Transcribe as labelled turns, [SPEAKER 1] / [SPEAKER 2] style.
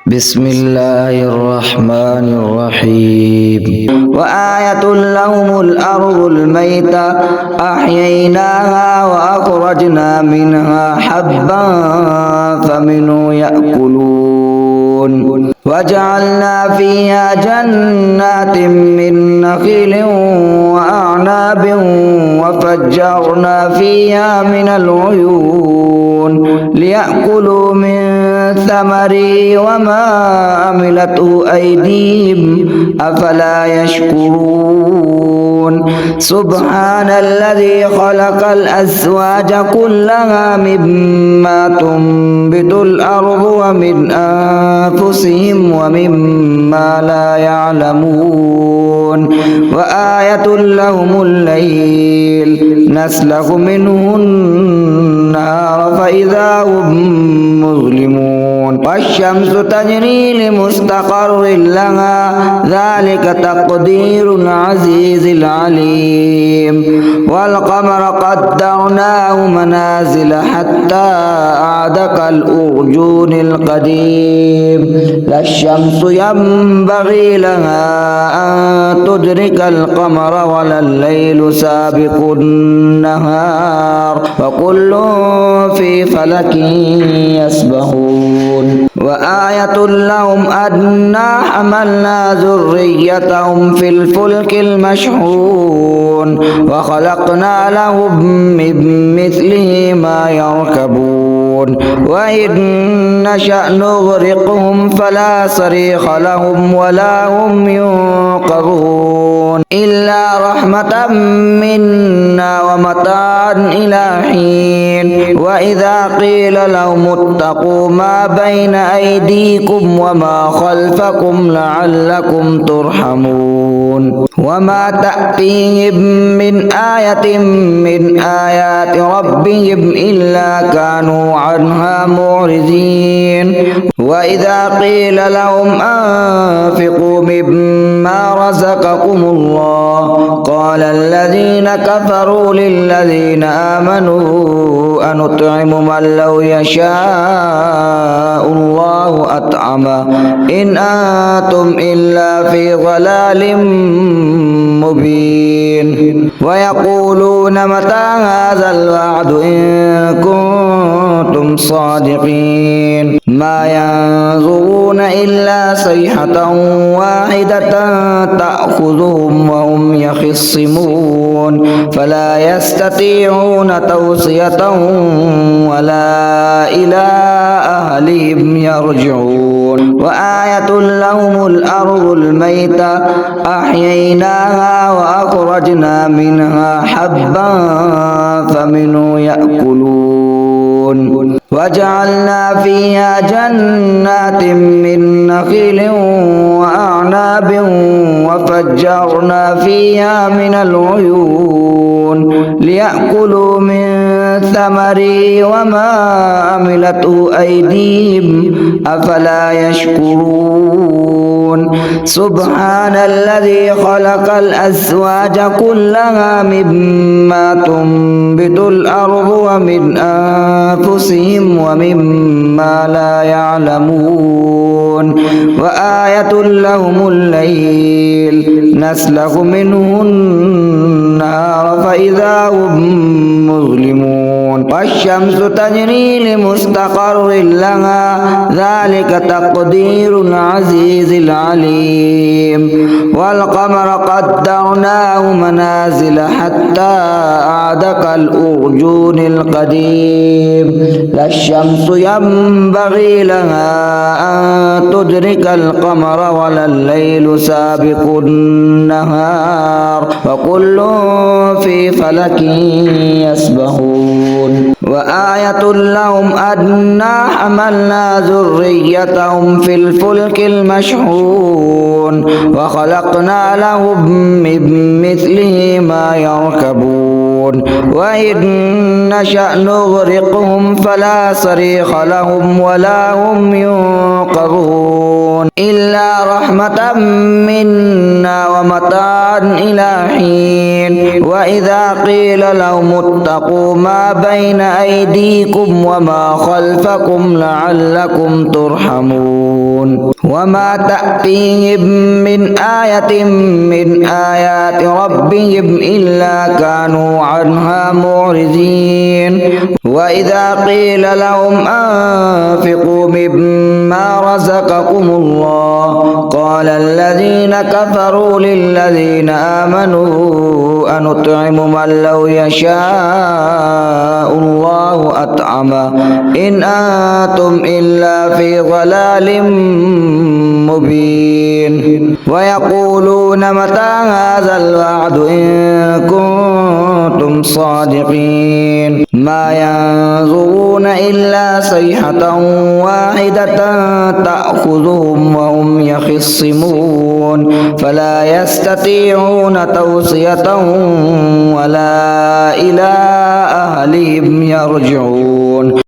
[SPEAKER 1] بسم الله الرحمن الرحيم وآية لهم الأرض الميتة أحييناها وأخرجنا منها حبا فمنه يأكلون وجعلنا فيها جنات من نخيل وأعناب وفجرنا فيها من العيون ليأكلوا من ثمره وما عملته أيديهم أفلا يشكرون سبحان الذي خلق الأزواج كلها مما تنبت الأرض ومن أنفسهم ومما لا يعلمون وآية لهم الليل نسلخ منه النهار فإذا هم مظلمون والشمس تجري لمستقر لها ذلك تقدير العزيز العليم والقمر قدرناه منازل حتى عاد كالأرجون القديم لا الشمس ينبغي لها أن تدرك القمر ولا الليل سابق النهار وكل في فلك يسبحون وآية لهم أنا حملنا ذريتهم في الفلك المشحون وخلقنا لهم من مثله ما يركبون وإن نشأ نغرقهم فلا صريخ لهم ولا هم ينقذون إلا رحمة منا ومتاعا إلى حين وإذا قيل لهم اتقوا ما بين أيديكم وما خلفكم لعلكم ترحمون وما تأتيهم من آية من آيات ربهم إلا كانوا عنها معرضين وإذا قيل لهم أنفقوا مما رزقكم الله قال الذين كفروا للذين آمنوا أنطعم من لو يشاء الله أطعمه إن أنتم إلا في ضلال مبين ويقولون متى هذا الوعد إن كنتم صادقين ما ينظرون إلا صيحة واحدة تأخذهم وهم يخصمون فلا يستطيعون توصية ولا إلى أهلهم يرجعون وآية لهم الأرض الميتة أحييناها وأخرجنا منها حبا فمنه يأكلون وجعلنا فيها جنات من نخيل وأعناب وفجرنا فيها من العيون ليأكلوا من ثمره وما عملته أيديهم أفلا يشكرون سبحان الذي خلق الأزواج كلها مما تنبت الأرض ومن أنفسهم ومما لا يعلمون وآية لهم الليل نسلخ منه النهار فإذا هم مظلمون والشمس تجري لمستقر لها ذلك تقدير العزيز العليم والقمر قدرناه منازل حتى عاد كالأرجون القديم لا الشمس ينبغي لها أن تدرك القمر ولا الليل سابق النهار وكل في فلك يسبحون وآية لهم أنا حملنا ذريتهم في الفلك المشحون وخلقنا لهم من مثله ما يركبون وإن نشأ نغرقهم فلا صريخ لهم ولا هم ينقذون إلا رحمة منا ومتاعا إلى حين وإذا قيل لهم اتقوا ما بين أيديكم وما خلفكم لعلكم ترحمون وما تأتيهم من آية من آيات ربهم إلا كانوا عنها معرضين وإذا قيل لهم أنفقوا مما رزقكم الله قال الذين كفروا للذين آمنوا أنطعم من لو يشاء الله أطعمه إن أنتم إلا في ضلال مبين ويقولون متى هذا الوعد إن كنتم صادقين ما ينظرون إلا صيحة واحدة تأخذهم وهم يخصمون فلا يستطيعون توصية ولا إلى أهلهم يرجعون